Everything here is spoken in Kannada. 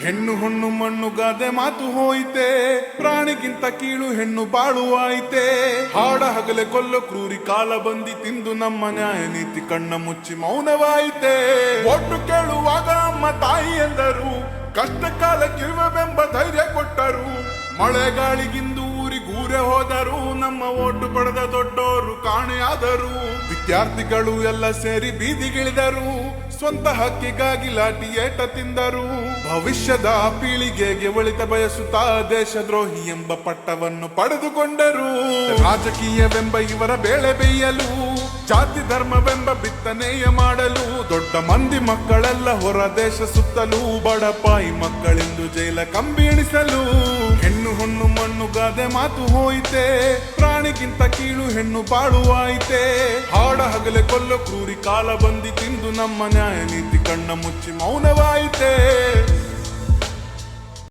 ಹೆಣ್ಣು ಹೊಣ್ಣು ಮಣ್ಣು ಗಾದೆ ಮಾತು ಹೋಯ್ತೆ, ಪ್ರಾಣಿಗಿಂತ ಕೀಳು ಹೆಣ್ಣು ಬಾಳುವಾಯ್ತೆ. ಹಾಡ ಹಗಲೆ ಕೊಲ್ಲು ಕ್ರೂರಿ ಕಾಲ ಬಂದಿ ತಿಂದು ನಮ್ಮ ನ್ಯಾಯ ನೀತಿ ಕಣ್ಣ ಮುಚ್ಚಿ ಮೌನವಾಯಿತೆ. ಒಟ್ಟು ಕೇಳುವಾಗ ಅಮ್ಮ ತಾಯಿ ಎಂದರು, ಕಷ್ಟ ಕಾಲಕ್ಕಿರುವೆಂಬ ಧೈರ್ಯ ಕೊಟ್ಟರು. ಮಳೆಗಾಳಿಗಿಂದು ಊರಿಗೂರೇ ಹೋದರು, ನಮ್ಮ ಓಟು ಪಡೆದ ದೊಡ್ಡೋರು ಕಾಣೆಯಾದರು. ವಿದ್ಯಾರ್ಥಿಗಳು ಎಲ್ಲ ಸೇರಿ ಬೀದಿಗಿಳಿದರು, ಸ್ವಂತ ಹಕ್ಕಿಗಾಗಿ ಲಾಠಿ ಏಟ ತಿಂದರು. ಭವಿಷ್ಯದ ಪೀಳಿಗೆಗೆ ಒಳಿತ ಬಯಸುತ್ತಾ ದೇಶದ್ರೋಹಿ ಎಂಬ ಪಟ್ಟವನ್ನು ಪಡೆದುಕೊಂಡರು. ರಾಜಕೀಯವೆಂಬ ಇವರ ಬೇಳೆ ಬೇಯಲು, ಜಾತಿ ಧರ್ಮವೆಂಬ ಬಿತ್ತನೆಯ ಮಾಡಲು, ದೊಡ್ಡ ಮಂದಿ ಮಕ್ಕಳೆಲ್ಲ ಹೊರ ದೇಶ ಸುತ್ತಲೂ, ಬಡಪಾಯಿ ಮಕ್ಕಳೆಂದು ಜೈಲ ಕಂಬಿ ಎಣಿಸಲು. ಹೆಣ್ಣು ಹೊಣ್ಣು ಮಣ್ಣು ಗಾದೆ ಮಾತು ಹೋಯ್ತೆ, ಪ್ರಾಣಿಗಿಂತ ಕೀಳು ಹೆಣ್ಣು ಬಾಳುವಾಯ್ತೆ. ಹಾಡ ಹಗಲೆ ಕೊಲ್ಲು ಕ್ರೂರಿ ಕಾಲ ಬಂದಿ ತಿಂದು ನಮ್ಮ ನ್ಯಾಯ ನೀತಿ ಕಣ್ಣ ಮುಚ್ಚಿ ಮೌನವಾಯಿತೆ.